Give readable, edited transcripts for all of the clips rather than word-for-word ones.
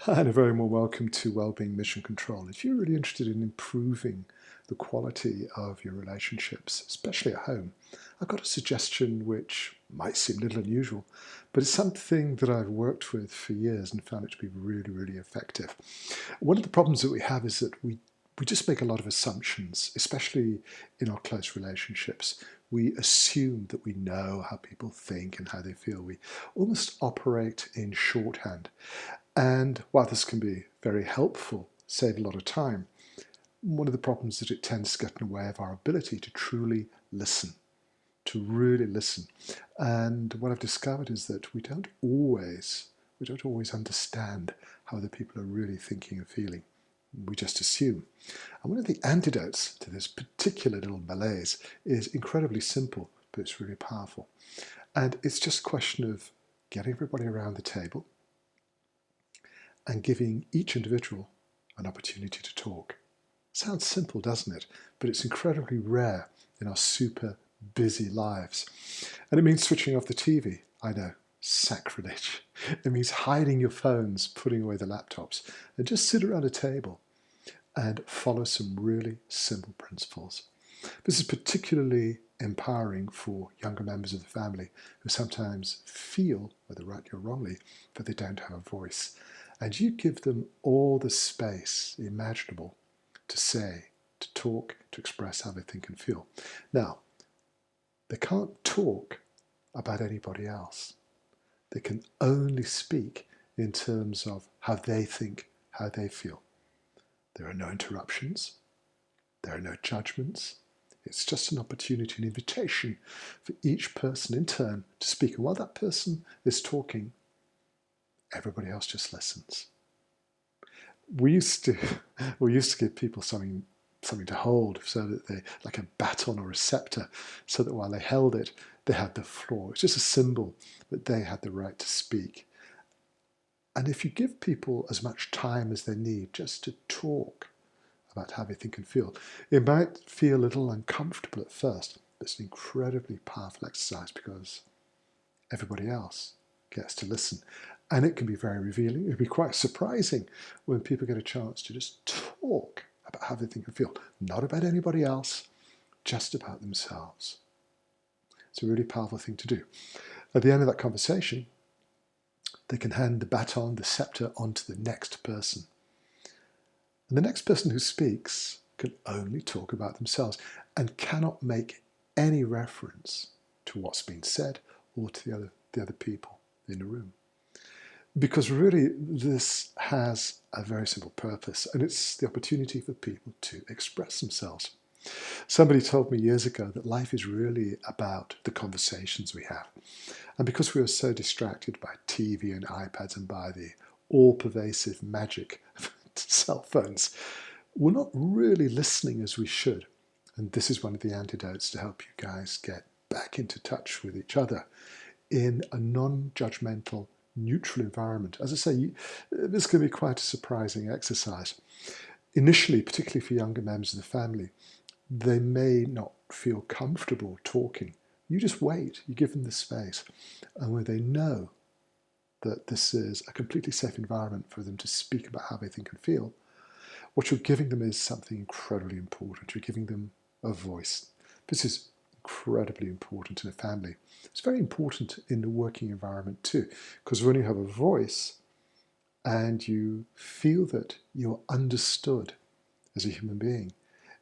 Hi, and a very warm welcome to Wellbeing Mission Control. If you're really interested in improving the quality of your relationships, especially at home, I've got a suggestion which might seem a little unusual, but it's something that I've worked with for years and found it to be really, really effective. One of the problems that we have is that we just make a lot of assumptions, especially in our close relationships. We assume that we know how people think and how they feel. We almost operate in shorthand. And while this can be very helpful, save a lot of time, one of the problems is that it tends to get in the way of our ability to truly listen, to really listen. And what I've discovered is that we don't always understand how the people are really thinking and feeling. We just assume. And one of the antidotes to this particular little malaise is incredibly simple, but it's really powerful. And it's just a question of getting everybody around the table and giving each individual an opportunity to talk. Sounds simple, doesn't it? But it's incredibly rare in our super busy lives. And it means switching off the TV. I know, sacrilege. It means hiding your phones, putting away the laptops, and just sit around a table and follow some really simple principles. This is particularly empowering for younger members of the family who sometimes feel, whether rightly or wrongly, that they don't have a voice. And you give them all the space imaginable to say, to talk, to express how they think and feel. Now, they can't talk about anybody else. They can only speak in terms of how they think, how they feel. There are no interruptions. There are no judgments. It's just an opportunity, an invitation for each person in turn to speak. And while that person is talking, everybody else just listens. We used to give people something to hold, so that they, like a baton or a scepter, so that while they held it, they had the floor. It's just a symbol that they had the right to speak. And if you give people as much time as they need just to talk about how they think and feel, it might feel a little uncomfortable at first, but it's an incredibly powerful exercise because everybody else gets to listen. And it can be very revealing. It can be quite surprising when people get a chance to just talk about how they think and feel, not about anybody else, just about themselves. It's a really powerful thing to do. At the end of that conversation, they can hand the baton, the scepter, on to the next person. And the next person who speaks can only talk about themselves and cannot make any reference to what's been said or to the other people in the room. Because really, this has a very simple purpose, and it's the opportunity for people to express themselves. Somebody told me years ago that life is really about the conversations we have. And because we are so distracted by TV and iPads and by the all-pervasive magic of cell phones, we're not really listening as we should. And this is one of the antidotes to help you guys get back into touch with each other in a non-judgmental, neutral environment. As I say, this can be quite a surprising exercise. Initially, particularly for younger members of the family, they may not feel comfortable talking. You just wait, you give them the space. And when they know that this is a completely safe environment for them to speak about how they think and feel, what you're giving them is something incredibly important. You're giving them a voice. This is incredibly important in a family. It's very important in the working environment too, because when you have a voice and you feel that you're understood as a human being,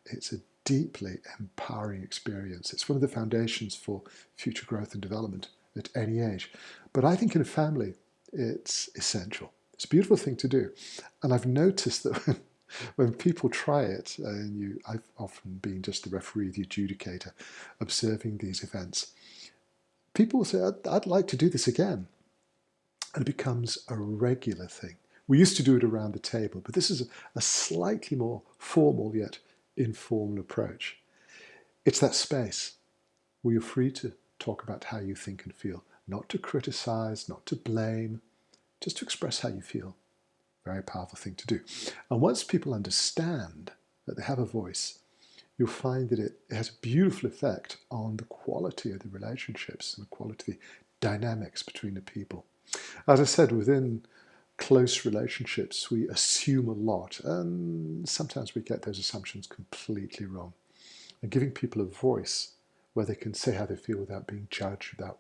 it's a deeply empowering experience. It's one of the foundations for future growth and development at any age. But I think in a family, it's essential. It's a beautiful thing to do. And I've noticed that when people try it, and I've often been just the referee, the adjudicator, observing these events, people will say, I'd like to do this again. And it becomes a regular thing. We used to do it around the table, but this is a slightly more formal yet informal approach. It's that space where you're free to talk about how you think and feel, not to criticize, not to blame, just to express how you feel. Very powerful thing to do. And once people understand that they have a voice, you'll find that it has a beautiful effect on the quality of the relationships and the quality of the dynamics between the people. As I said, within close relationships, we assume a lot, and sometimes we get those assumptions completely wrong. And giving people a voice where they can say how they feel without being judged, without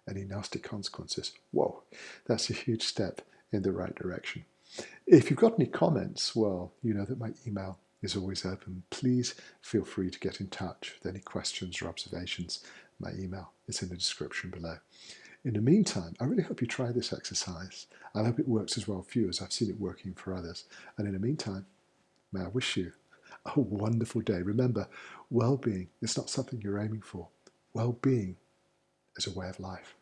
any nasty consequences, whoa, that's a huge step in the right direction. If you've got any comments, well, you know that my email is always open. Please feel free to get in touch with any questions or observations. My email is in the description below. In the meantime, I really hope you try this exercise. I hope it works as well for you as I've seen it working for others. And in the meantime, may I wish you a wonderful day. Remember, well-being is not something you're aiming for. Well-being is a way of life.